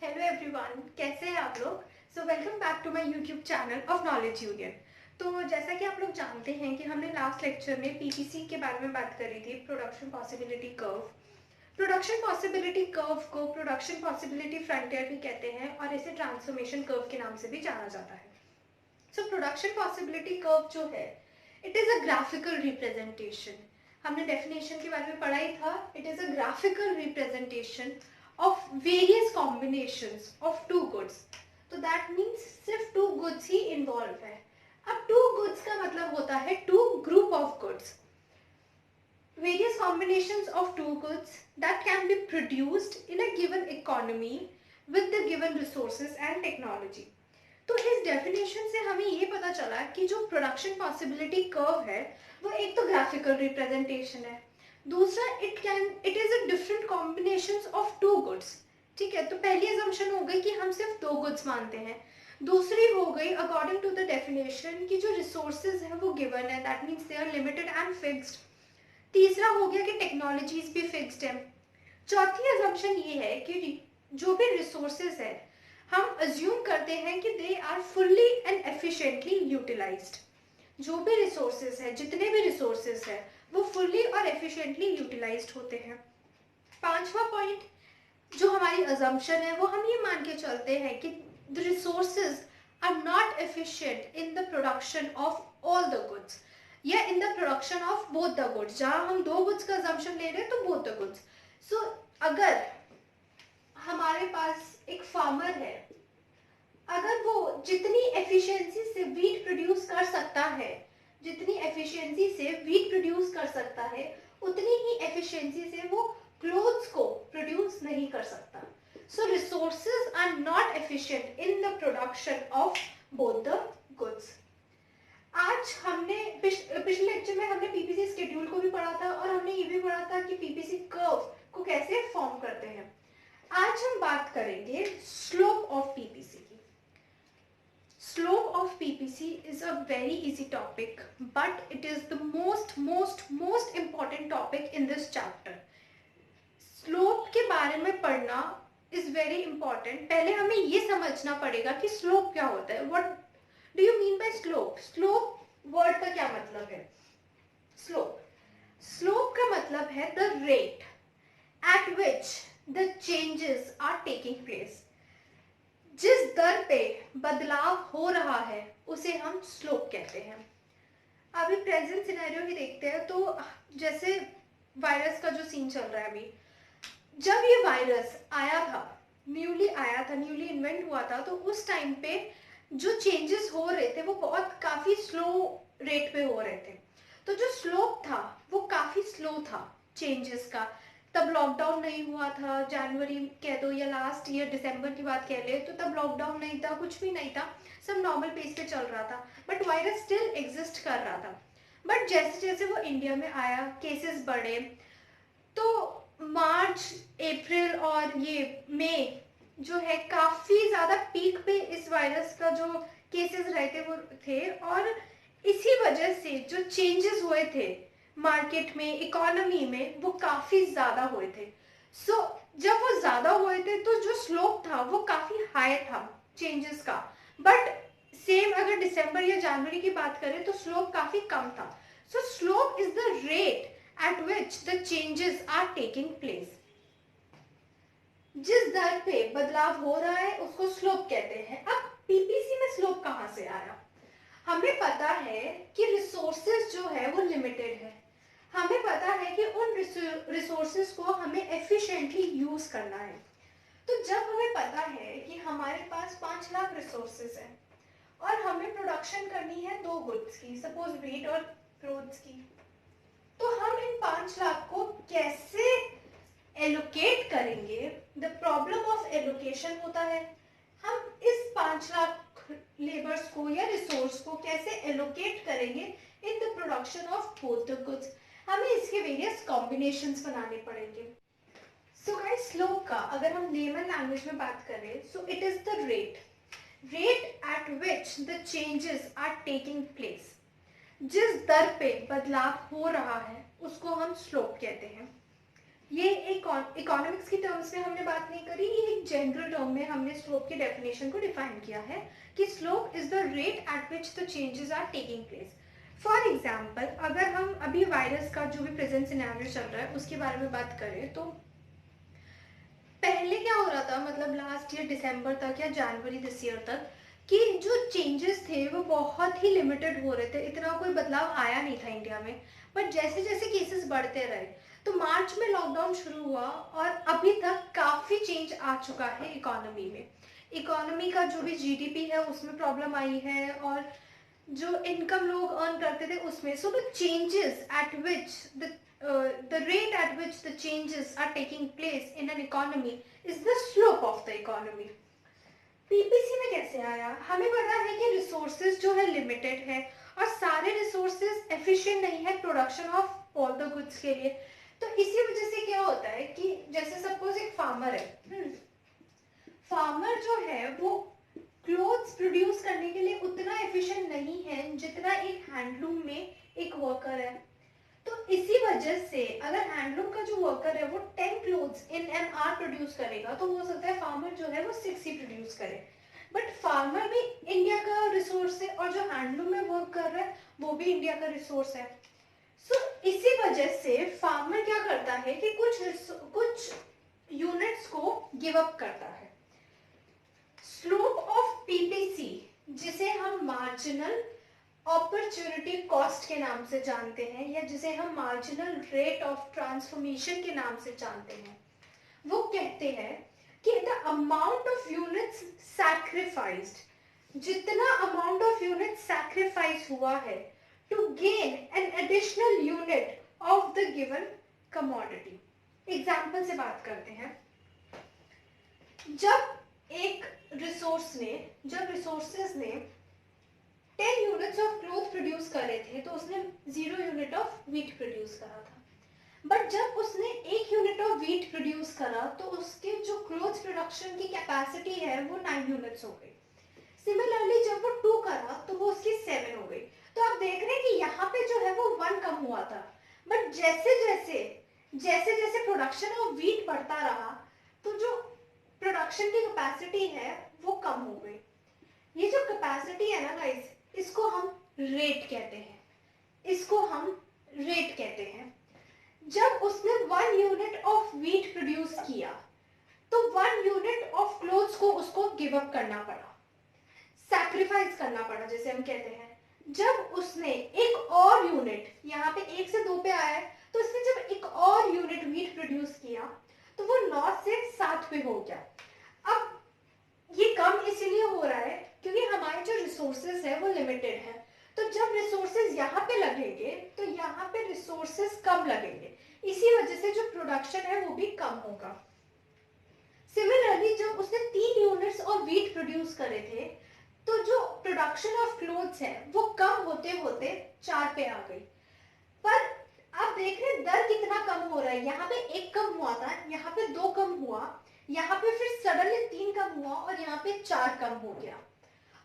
Hello everyone, कैसे हैं आप लोग। So welcome back to my YouTube channel of knowledge union. तो जैसा कि आप लोग जानते हैं कि हमने लास्ट लेक्चर में पीपीसी के बारे में बात करी थी, production possibility curve. Production possibility curve को प्रोडक्शन पॉसिबिलिटी फ्रंटियर भी कहते हैं और इसे ट्रांसफॉर्मेशन कर्व के नाम से भी जाना जाता है। सो प्रोडक्शन पॉसिबिलिटी कर्व जो है, it is a graphical representation. हमने डेफिनेशन के बारे में पढ़ा ही था। It is a graphical representation of various combinations of two goods. तो that means सिर्फ two goods ही involve है। अब two goods का मतलब होता है two group of goods. Various combinations of two goods that can be produced in a given economy with the given resources and technology. तो इस डेफिनेशन से हमें ये पता चला कि जो प्रोडक्शन पॉसिबिलिटी कर्व है वो एक तो ग्राफिकल रिप्रेजेंटेशन है, दूसरा it is a different combinations of two goods. ठीक है, तो पहली अजम्पशन हो गई कि हम सिर्फ दो गुड्स मानते हैं। दूसरी हो गई अकॉर्डिंग टू द डेफिनेशन कि जो रिसोर्सेज है वो गिवन है, that means they are limited and fixed. तीसरा हो गया कि टेक्नोलॉजीज भी फिक्स्ड है। चौथी अजम्पशन ये है कि जो भी रिसोर्सेज है हम अज्यूम करते हैं कि they are fully and efficiently utilised. जो भी रिसोर्सेज है, जितने भी रिसोर्सेज है, वो फुल्ली और एफिशिएंटली यूटिलाइज्ड होते हैं। पांचवा पॉइंट जो हमारी अजम्पशन है वो हम ये मान के चलते हैं कि the resources are not efficient in the production of all the goods या in the production of both the goods. जहां हम दो गुड्स का अजम्पशन ले रहे हैं तो बोथ द गुड्स। सो अगर हमारे पास एक फार्मर है, अगर वो जितनी एफिशिएंसी से वीट प्रोड्यूस कर सकता है, जितनी एफिशिएंसी से वीट प्रोड्यूस कर सकता है, उतनी ही एफिशिएंसी से वो क्लोथ्स को प्रोड्यूस नहीं कर सकता। So resources are not efficient in the production of both the goods. आज हमने पिछले लेक्चर में हमने पीपीसी शेड्यूल को भी पढ़ा था और हमने ये भी पढ़ा था कि पीपीसी कर्व को कैसे फॉर्म करते हैं। आज हम बात करेंगे स्लोप ऑफ पीपीसी की। Slope of PPC is a very easy topic, but it is the most important topic in this chapter. Slope के बारे में पढ़ना is very important. पहले हमें ये समझना पड़ेगा कि slope क्या होता है. What do you mean by slope? Slope word का क्या मतलब है? Slope का मतलब है the rate at which the changes are taking place. जिस दर पे बदलाव हो रहा है उसे हम स्लोप कहते हैं। अभी प्रेजेंट सिनेरियो ही देखते हैं। तो जैसे वायरस का जो सीन चल रहा है, अभी जब ये वायरस आया था, न्यूली इन्वेंट हुआ था, तो उस टाइम पे जो चेंजेस हो रहे थे वो बहुत काफी स्लो रेट पे हो रहे थे। तो जो स्लोप था वो काफी स्लो था चेंजेस का। तब लॉकडाउन नहीं हुआ था, जनवरी कह दो या लास्ट ईयर दिसंबर की बात कह ले, तो तब लॉकडाउन नहीं था, कुछ भी नहीं था, सब नॉर्मल पेस पे चल रहा था, बट वायरस स्टिल एग्जिस्ट कर रहा था। बट जैसे जैसे वो इंडिया में आया, केसेस बढ़े, तो मार्च, अप्रैल और ये मई जो है काफी ज्यादा पीक पे इस वायरस का जो केसेस रहते वो थे। और इसी वजह से जो चेंजेस हुए थे मार्केट में, इकोनॉमी में, वो काफी ज्यादा हुए थे। सो जब वो ज्यादा हुए थे तो जो स्लोप था वो काफी हाई था चेंजेस का। बट सेम अगर दिसंबर या जनवरी की बात करें तो स्लोप काफी कम था। सो slope is the rate at which the changes are taking place. जिस दर पे बदलाव हो रहा है उसको स्लोप कहते हैं। अब पीपीसी में स्लोप कहां से आया? हमें पता है कि रिसोर्सेज जो है वो लिमिटेड है। हमें पता है कि उन रिसोर्सेज को हमें एफिशिएंटली यूज करना है। तो जब हमें पता है कि हमारे पास 5 लाख रिसोर्सेज है और हमें प्रोडक्शन करनी है 2 गुड्स की, सपोज वीट और क्लोथ्स की, तो हम इन 5 लाख को कैसे एलोकेट करेंगे? द प्रॉब्लम ऑफ एलोकेशन होता है। हम इस 5 लाख लेबर्स को या रिसोर्स को कैसे एलोकेट करेंगे इन the production of both the goods? हमें इसके वेरियस कॉम्बिनेशंस बनाने पड़ेंगे। सो गाइस, स्लोप का अगर हम लेमन लैंग्वेज में बात करें, so it is the rate at which the changes are taking place. जिस दर पे बदलाव हो रहा है उसको हम स्लोप कहते हैं। ये एक इकोनॉमिक्स की टर्म्स में हमने बात नहीं करी, ये एक जनरल टर्म में हमने स्लोप की डेफिनेशन को डिफाइन किया है कि slope is the rate at which the changes are taking place. For example, अगर हम अभी वायरस का जो भी प्रेजेंट सिनेरियो चल रहा है उसके बारे में बात करें तो पहले क्या हो रहा था, मतलब लास्ट ईयर दिसंबर तक या जनवरी दिस ईयर तक, कि जो चेंजेस थे वो बहुत ही लिमिटेड हो रहे थे, इतना कोई बदलाव आया नहीं था इंडिया में। बट जैसे जैसे केसेस बढ़ते रहे तो मार्च में लॉकडाउन शुरू हुआ और अभी तक काफ़ी चेंज आ चुका है इकोनॉमी में। इकोनॉमी का जो भी जीडीपी है उसमें प्रॉब्लम आई है और जो इनकम लोग अर्न करते थे उसमें। So the changes at which the rate at which the changes are taking place in an economy is the slope of the economy. PPC में कैसे आया? हमें पता है कि रिसोर्सेज जो है लिमिटेड है और सारे रिसोर्सेज एफिशिएंट नहीं है production of all the goods के लिए। तो इसी वजह से क्या होता है कि जैसे सपोज एक फार्मर है, फार्मर जो है वो क्लोथ्स प्रोड्यूस करने के लिए उतना एफिशिएंट नहीं है जितना एक हैंडलूम में एक वर्कर है। तो इसी वजह से अगर हैंडलूम का जो वर्कर है वो 10 clothes in an hour produce करेगा तो हो सकता है फार्मर जो है वो 6 ही प्रोड्यूस करे। बट फार्मर भी इंडिया का रिसोर्स है और जो हैंडलूम में वर्क कर रहा है वो भी इंडिया का रिसोर्स है। सो इसी वजह से फार्मर क्या करता है कि कुछ यूनिट्स को गिव अप करता है। स्लोप ऑफ पीपीसी, जिसे हम मार्जिनल अपॉर्चुनिटी कॉस्ट के नाम से जानते हैं या जिसे हम मार्जिनल रेट ऑफ ट्रांसफॉर्मेशन के नाम से जानते हैं, वो कहते हैं कि the amount of units sacrificed, जितना अमाउंट ऑफ यूनिट्स सैक्रिफाइस हुआ है to gain an additional unit of the given commodity. Example से बात करते हैं। जब रिसोर्सेज ने 10 यूनिट्स ऑफ क्लोथ प्रोड्यूस करे थे तो उसने 0 यूनिट ऑफ वीट प्रोड्यूस करा था। बट जब उसने 1 यूनिट ऑफ वीट प्रोड्यूस करा तो उसके जो क्लोथ प्रोडक्शन की कैपेसिटी है वो 9 यूनिट्स हो गई। सिमिलरली जब वो 2 करा तो वो उसकी 7 हो गई। तो आप देख रहे हैं कि यहाँ पे जो है वो 1 कम हुआ था। बट जैसे जैसे प्रोडक्शन ऑफ वीट बढ़ता रहा तो जो प्रोडक्शन की कैपेसिटी है वो कम हो गई। ये जो कैपेसिटी है ना गाइस, इसको हम रेट कहते हैं। जब उसने 1 यूनिट ऑफ वीट प्रोड्यूस किया तो 1 यूनिट ऑफ क्लोथ्स को उसको गिव अप करना पड़ा, सैक्रिफाइस करना पड़ा जिसे हम कहते हैं। जब उसने एक और यूनिट, यहाँ पे 1 से 2 पे आया है, तो उसने जब एक और यूनिट वीट प्रोड्यूस किया तो वो 9 से 7 पे हो गया। अब ये कम इसलिए हो रहा है क्योंकि हमारे जो रिसोर्सेज है वो लिमिटेड है। तो जब रिसोर्सेज यहाँ पे लगेंगे तो यहाँ पे रिसोर्सेज कम लगेंगे, इसी वजह से जो प्रोडक्शन है वो भी कम होगा। सिमिलरली जब उसने 3 यूनिट्स ऑफ वीट प्रोड्यूस करे थे तो जो प्रोडक्शन ऑफ क्लोथ्स है वो कम होते होते 4 पे आ गई। पर आप देख रहे हैं दर कितना कम हो रहा है। यहाँ पे 1 कम हुआ था, यहाँ पे 2 कम हुआ, यहाँ पे फिर सडनली 3 कम हुआ और यहाँ पे 4 कम हो गया।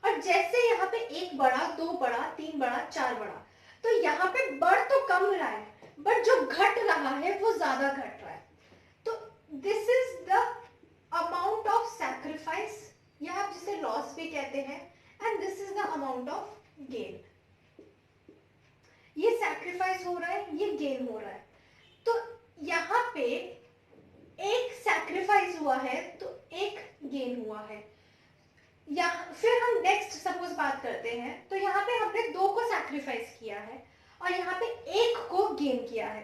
और जैसे यहाँ पे 1 बढ़ा, 2 बढ़ा, 3 बढ़ा, 4 बढ़ा, तो यहाँ पे बढ़ तो कम रहा है बट जो घट रहा है वो ज्यादा घट रहा है। तो this is the amount of sacrifice, या आप जिसे लॉस भी कहते हैं, and this is the amount of gain. ये सैक्रिफाइस हो रहा है, ये गेन हो रहा है। तो यहाँ पे एक सैक्रिफाइस हुआ है तो एक गेन हुआ है। या फिर हम नेक्स्ट सपोज बात करते हैं तो यहाँ पे हमने 2 को सैक्रिफाइस किया है और यहाँ पे 1 को गेन किया है।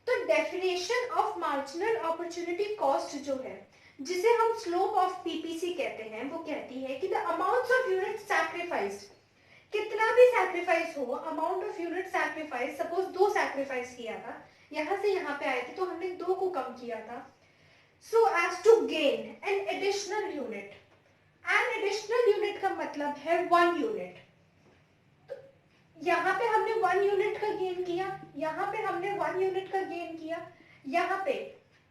तो definition of marginal opportunity cost जो है, जिसे हम स्लोप ऑफ पीपीसी कहते हैं, वो कहती है कि the amounts of unit sacrificed, कितना भी सैक्रिफाइस हो, amount of unit sacrifice, suppose 2 sacrifice किया था, यहाँ से यहाँ पे आए थे तो हमने 2 को कम किया था, so as to gain an additional unit. An additional unit का मतलब है 1 यूनिट। तो यहाँ पे हमने 1 यूनिट का गेन किया, यहाँ पे हमने 1 यूनिट का गेन किया, यहाँ पे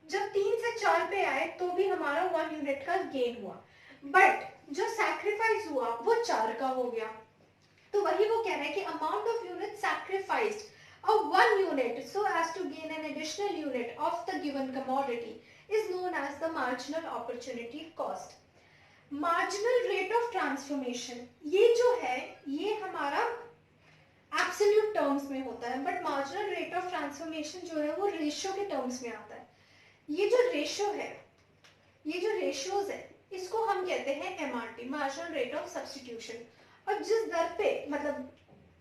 जब 3 से 4 पे आए तो भी हमारा 1 यूनिट का गेन हुआ। बट जो सैक्रिफाइस हुआ वो 4 का हो गया। तो वही वो कह रहा है कि amount of unit sacrificed of one unit so as to gain an additional unit of the given commodity is known as the marginal opportunity cost. Marginal rate of transformation, ये जो है ये हमारा एब्सोल्यूट टर्म्स में होता है, but marginal rate of transformation जो है वो रेशियो के टर्म्स में आता है. ये जो रेशियो है, ये जो रेशियोज है, इसको हम कहते हैं MRT, marginal rate of substitution. और जिस दर पे, मतलब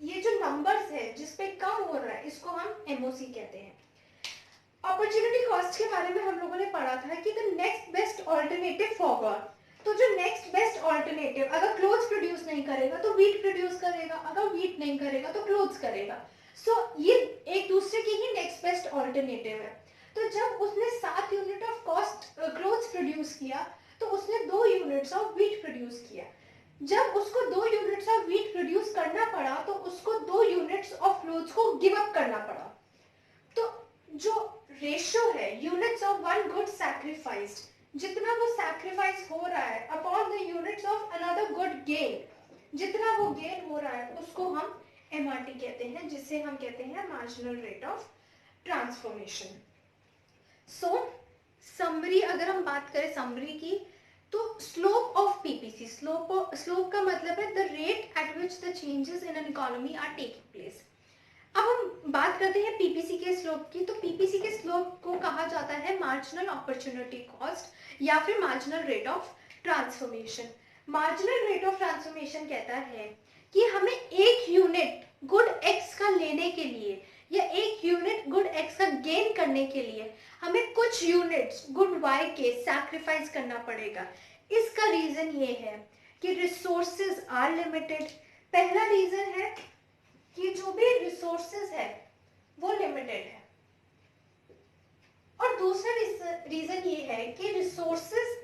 ये जो नंबर्स है जिस पे कम हो रहा है, इसको हम एमओसी कहते हैं. अपॉर्चुनिटी कॉस्ट के बारे में हम लोगों ने पढ़ा था कि the next best alternative forward. तो जो नेक्स्ट बेस्ट ऑल्टरनेटिव, अगर क्लोथ्स प्रोड्यूस नहीं करेगा तो वीट प्रोड्यूस करेगा, अगर वीट नहीं करेगा तो क्लोथ्स करेगा. सो ये एक दूसरे की ही नेक्स्ट बेस्ट ऑल्टरनेटिव है. तो जब उसने 7 unit of cost clothes produce किया तो उसने 2 यूनिट्स ऑफ वीट प्रोड्यूस किया. जब उसको 2 यूनिट्स ऑफ वीट प्रोड्यूस करना पड़ा तो उसको 2 यूनिट्स ऑफ क्लोथ्स को गिव अप करना पड़ा. तो जो रेशियो है units of one good sacrificed, जितना वो सैक्रिफाइस हो रहा है upon the units of another good gain, जितना वो गेन हो रहा है उसको हम एमआरटी कहते हैं, जिसे हम कहते हैं marginal rate of transformation. So summary, अगर हम बात करें समरी की, तो स्लोप ऑफ पीपीसी, स्लोप का मतलब है the rate at which the changes in an economy are taking place. अब हम बात करते हैं पीपीसी के स्लोप की. तो पीपीसी के स्लोप को कहा जाता है मार्जिनल अपॉर्चुनिटी कॉस्ट या फिर marginal rate of transformation. Marginal rate of transformation कहता है कि हमें एक यूनिट गुड एक्स का लेने के लिए या एक यूनिट गुड एक्स का गेन करने के लिए हमें कुछ यूनिट्स गुड वाई के सैक्रिफाइस करना पड़ेगा. इसका रीजन ये है कि रिसोर्सेज आर लिमिटेड. पहला रीजन है कि जो भी रिसोर्सेज है वो लिमिटेड है, और दूसरा रीजन ये है कि resources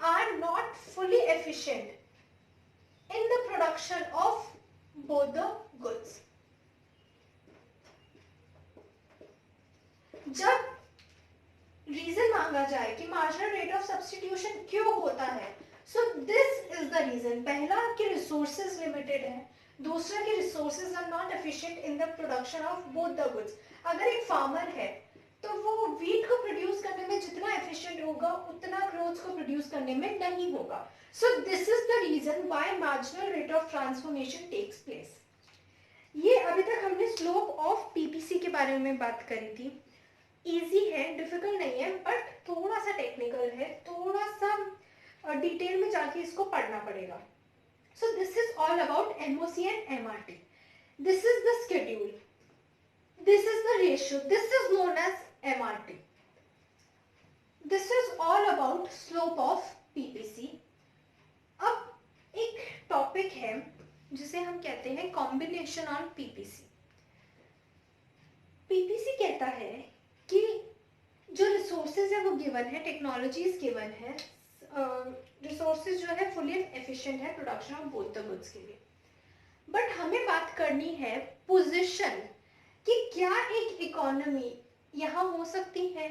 are not fully efficient in the production of both the goods. जब रीजन मांगा जाए कि मार्जिनल रेट ऑफ सब्स्टिट्यूशन क्यों होता है, so this is the reason. पहला कि रिसोर्सेज लिमिटेड है, दूसरा कि resources are not efficient in the production of both the goods. अगर एक फार्मर है तो वो वीट को प्रोड्यूस करने में जितना एफिशिएंट होगा उतना क्लोथ्स को प्रोड्यूस करने में नहीं होगा. So this is the reason why marginal rate of transformation takes place. ये अभी तक हमने स्लोप ऑफ पीपीसी के बारे में बात करी थी. इजी है, डिफिकल्ट नहीं है, बट थोड़ा सा टेक्निकल है, थोड़ा सा डिटेल में जाके इसको पढ़ना पड़ेगा. So this is all about MOC and MRT. This is the schedule. This is the ratio. This is known as MRT. This is all about slope of PPC. अब एक टॉपिक है जिसे हम कहते हैं कॉम्बिनेशन ऑन पीपीसी. पीपीसी कहता है कि जो रिसोर्सेज है वो गिवन है, टेक्नोलॉजीज गिवन है, रिसोर्सेज जो है फुली एफिशिएंट है production of both the goods के लिए. बट हमें बात करनी है पोजीशन कि क्या एक इकोनॉमी यहाँ हो सकती है,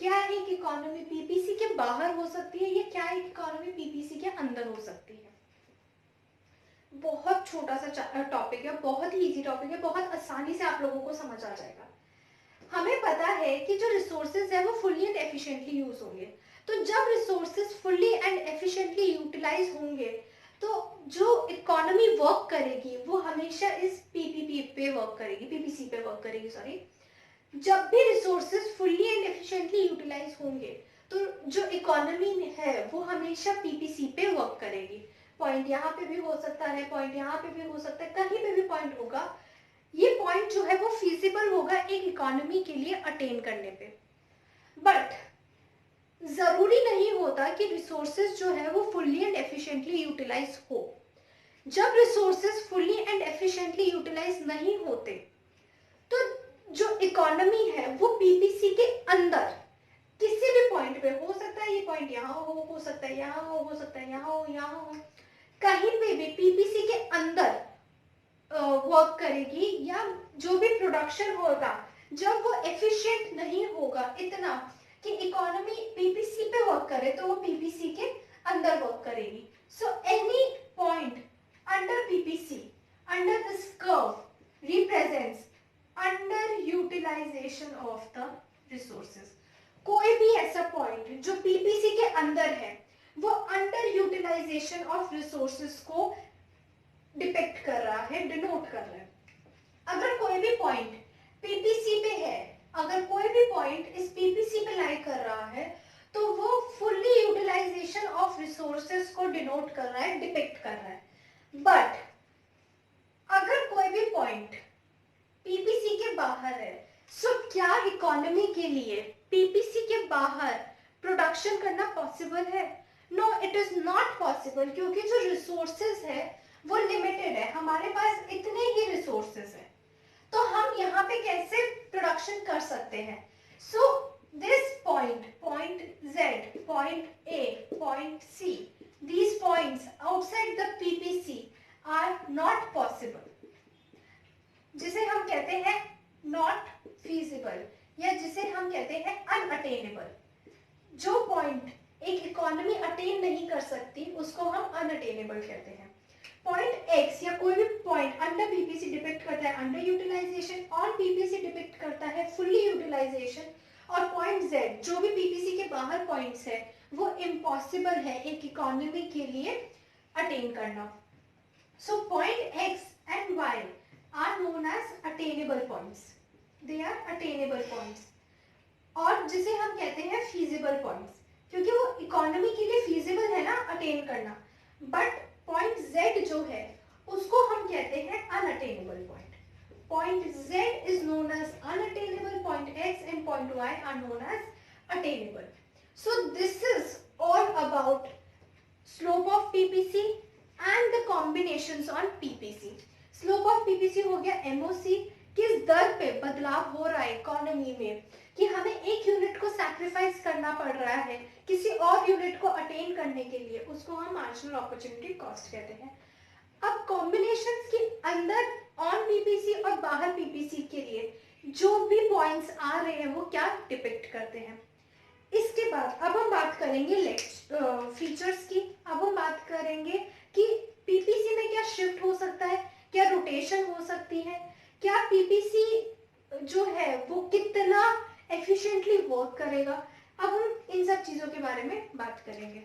क्या एक इकोनॉमी पीपीसी के बाहर हो सकती है, या क्या एक इकोनॉमी पीपीसी के अंदर हो सकती है. बहुत छोटा सा टॉपिक है, बहुत ही इजी टॉपिक है, बहुत आसानी से आप लोगों को समझ आ जाएगा. हमें पता है कि जो रिसोर्सेज है वो फुली एंड एफिशिएंटली यूज होंगे. तो जब resources fully and efficiently utilise होंगे तो जो इकोनॉमी वर्क करेगी वो हमेशा इस पीपीपी पे वर्क करेगी, पीपीसी पे वर्क करेगी, सॉरी. जब भी resources fully and efficiently utilise होंगे तो जो इकोनॉमी है वो हमेशा पीपीसी पे वर्क करेगी. पॉइंट यहाँ पे भी हो सकता है, पॉइंट यहाँ पे भी हो सकता है, कहीं पे भी पॉइंट होगा. ये पॉइंट जो है वो फीजिबल होगा एक इकोनॉमी के लिए अटेन करने पे. बट जरूरी नहीं होता कि रिसोर्सेज जो है वो फुल्ली एंड एफिशिएंटली यूटिलाइज हो. जब resources fully and efficiently utilise नहीं होते तो जो इकोनॉमी है वो पीपीसी के अंदर किसी भी पॉइंट पे हो सकता है, ये पॉइंट यहाँ हो सकता है यहाँ हो सकता है यहाँ हो, कहीं पे भी पीपीसी के अंदर वर्क करेगी. या जो भी प्रोडक्शन होगा जब वो एफिशिएंट नहीं होगा इतना कि इकोनॉमी पीपीसी पे वर्क करे तो वो पीपीसी के अंदर वर्क करेगी. So any point under PPC, under this curve represents under utilisation of the resources. कोई भी ऐसा पॉइंट जो पीपीसी के अंदर है वो अंडर यूटिलाइजेशन ऑफ रिसोर्सेज को डिपेक्ट कर रहा है, डिनोट कर रहा है। अगर कोई भी पॉइंट पीपीसी पे है, अगर कोई भी पॉइंट इस पीपीसी पे लाई कर रहा है तो वो फुल्ली यूटिलाइजेशन ऑफ रिसोर्सेज को डिनोट कर रहा है, डिपेक्ट कर रहा है। बट अगर कोई भी पॉइंट पीपीसी के बाहर है, सो क्या इकोनॉमी के लिए पीपीसी के बाहर प्रोडक्शन करना पॉसिबल है? No, it is not possible, क्योंकि जो रिसोर्सेज है वो लिमिटेड है, हमारे पास इतने ही रिसोर्सेज है। तो हम यहाँ पे कैसे प्रोडक्शन कर सकते हैं? So this point Z, point A, point C, these points outside the PPC are not possible, जिसे हम कहते हैं नॉट फीजिबल या जिसे हम कहते हैं अनअटेनेबल। जो पॉइंट एक इकोनॉमी अटेन नहीं कर सकती उसको हम अनअटेनेबल कहते हैं। पॉइंट एक्स या कोई भी पॉइंट अंडर पीपीसी डिपेक्ट करता है under utilisation, on PPC depict करता है फुल्ली यूटिलाइजेशन, और पॉइंट जेड जो भी पीपीसी के बाहर पॉइंट्स है वो इम्पॉसिबल है एक इकोनॉमी के लिए अटेन करना। So point X and Y are known as attainable points. They are attainable points. और जिसे हम कहते हैं feasible points, क्योंकि वो इकोनॉमी के लिए feasible है ना अटेन करना। बट पॉइंट Z जो है उसको हम कहते हैं unattainable point. Point Z is known as unattainable, point X and point Y are known as attainable. So this is all about slope of PPC and the combinations on PPC. Slope of PPC हो गया MOC, किस दर पे बदलाव हो रहा है economy में कि हमें एक यूनिट को सैक्रिफाइस करना पड़ रहा है किसी और यूनिट को अटेन करने के लिए, उसको हम मार्जिनल अपॉर्चुनिटी कॉस्ट कहते हैं। अब कॉम्बिनेशंस के अंदर ऑन पीपीसी और बाहर पीपीसी के लिए जो भी पॉइंट्स आ रहे हैं वो क्या डिपिक्ट करते हैं। इसके बाद अब हम बात करेंगे फीचर्स की। अब हम बात करेंगे कि पीपीसी में क्या शिफ्ट हो सकता है, क्या रोटेशन हो सकती है, क्या पीपीसी जो है वो कितना एफिशिएंटली वर्क करेगा। अब हम इन सब चीजों के बारे में बात करेंगे।